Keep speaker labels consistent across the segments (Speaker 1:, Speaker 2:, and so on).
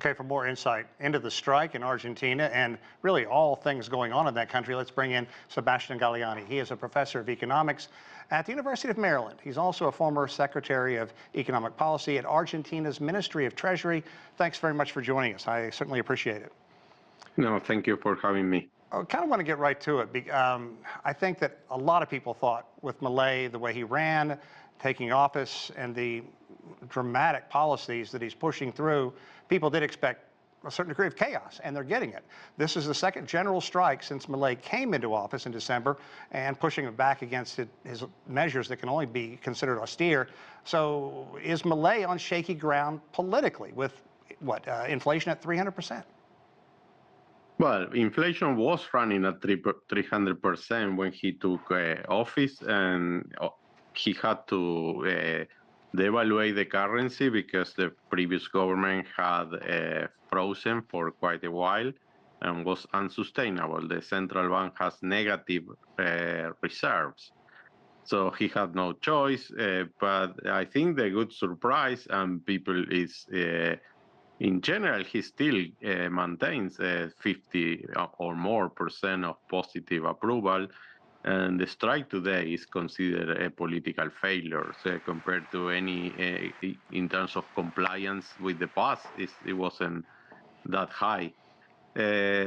Speaker 1: Okay, for more insight into the strike in Argentina and really all things going on in that country, let's bring in Sebastian Galiani. He is a professor of economics at the University of Maryland. He's also a former secretary of economic policy at Argentina's Ministry of Treasury. Thanks very much for joining us. I certainly appreciate it.
Speaker 2: No, thank you for having me.
Speaker 1: I kind of want to get right to it. I think that a lot of people thought with Milei, the way he ran, taking office, and the dramatic policies that he's pushing through, people did expect a certain degree of chaos, and they're getting it. This is the second general strike since Milei came into office in December, and pushing him back against his measures that can only be considered austere. So is Milei on shaky ground politically with, inflation at 300%?
Speaker 2: Well, inflation was running at 300% when he took office, and he had to devaluate the currency because the previous government had frozen for quite a while and was unsustainable. The central bank has negative reserves. So he had no choice, but I think the good surprise and people is, in general, he still maintains 50 or more % of positive approval. And the strike today is considered a political failure. So compared to any, in terms of compliance with the past, it wasn't that high.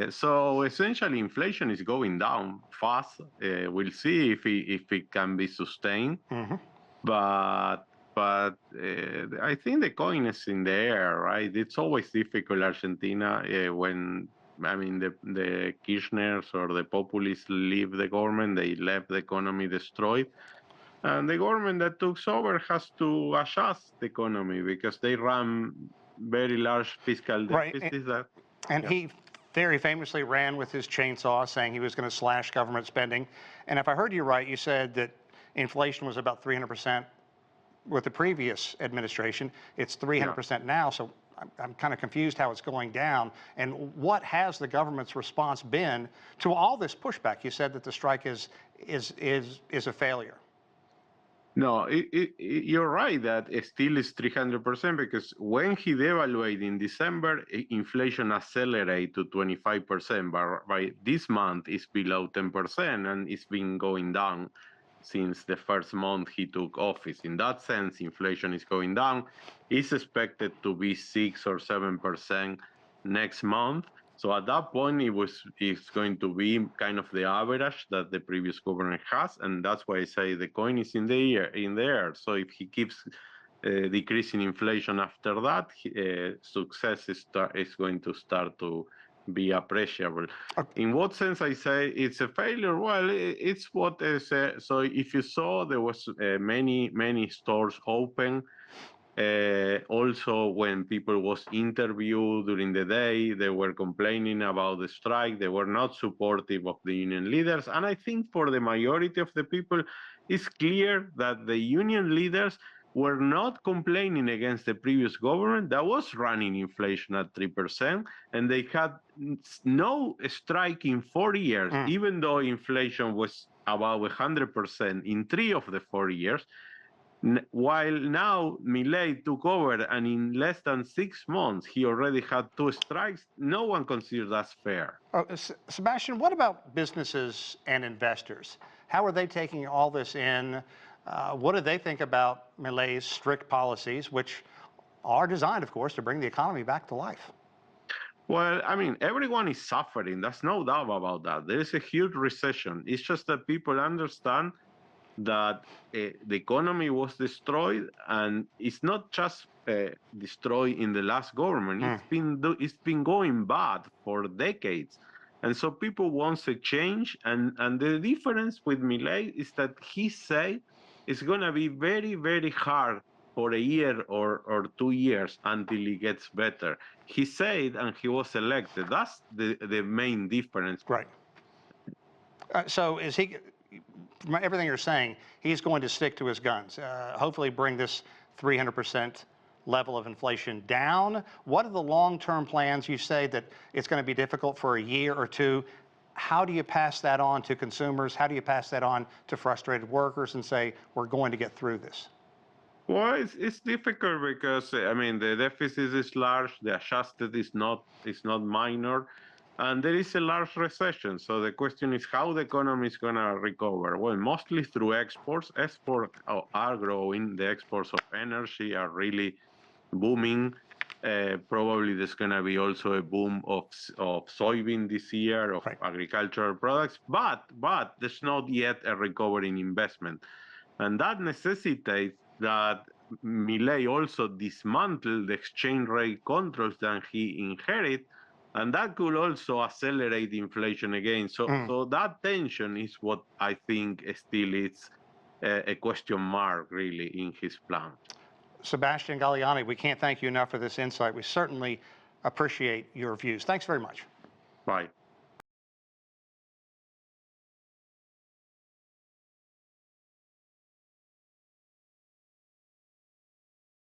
Speaker 2: So essentially, inflation is going down fast. We'll see if it can be sustained. Mm-hmm. But I think the coin is in the air, right? It's always difficult, Argentina, when the Kirchners or the populists leave the government, they left the economy destroyed. And the government that took over has to adjust the economy because they run very large fiscal deficits.
Speaker 1: Right. He very famously ran with his chainsaw, saying he was going to slash government spending. And if I heard you right, you said that inflation was about 300% with the previous administration. It's 300% now. So I'm kind of confused how it's going down. And what has the government's response been to all this pushback? You said that the strike is a failure.
Speaker 2: No, you're right that it still is 300% because when he devaluated in December, inflation accelerated to 25%. But by this month, it's below 10%, and it's been going down since the first month he took office. In that sense, inflation is going down. It's expected to be 6 or 7% next month. So at that point, it's going to be kind of the average that the previous government has, and that's why I say the coin is in the air. So if he keeps decreasing inflation after that, success is going to start to be appreciable. Okay. In what sense I say it's a failure? Well, it's what is. So if you saw, there was many stores open. Also, when people was interviewed during the day, they were complaining about the strike. They were not supportive of the union leaders. And I think for the majority of the people, it's clear that the union leaders were not complaining against the previous government that was running inflation at 3%, and they had no strike in 4 years, even though inflation was about 100% in 3 of the 4 years. While now Milei took over, and in less than 6 months, he already had 2 strikes, no one considers that fair.
Speaker 1: Sebastian, what about businesses and investors? How are they taking all this in? What do they think about Milei's strict policies, which are designed, of course, to bring the economy back to life?
Speaker 2: Well, everyone is suffering. There's no doubt about that. There is a huge recession. It's just that people understand that the economy was destroyed, and it's not just destroyed in the last government. It's been going bad for decades, and so people want a change. And the difference with Milei is that he say it's going to be very, very hard for a year or 2 years until it gets better. He said, and he was elected. That's the main difference.
Speaker 1: Right. So is he? From everything you're saying, he's going to stick to his guns, hopefully bring this 300% level of inflation down. What are the long-term plans? You say that it's going to be difficult for a year or two. How do you pass that on to consumers? How do you pass that on to frustrated workers and say, we're going to get through this?
Speaker 2: Well, it's difficult because I mean the deficit is large, the adjusted is not minor, and there is a large recession. So the question is how the economy is going to recover. Well, mostly through exports. Exports are growing. The exports of energy are really booming. Probably there's going to be also a boom of soybean this year, of
Speaker 1: Right.
Speaker 2: agricultural products, but there's not yet a recovery in investment. And that necessitates that Milei also dismantle the exchange rate controls that he inherited, and that could also accelerate inflation again. So that tension is what I think still is a question mark, really, in his plan.
Speaker 1: Sebastian Galiani, we can't thank you enough for this insight. We certainly appreciate your views. Thanks very much.
Speaker 2: Bye.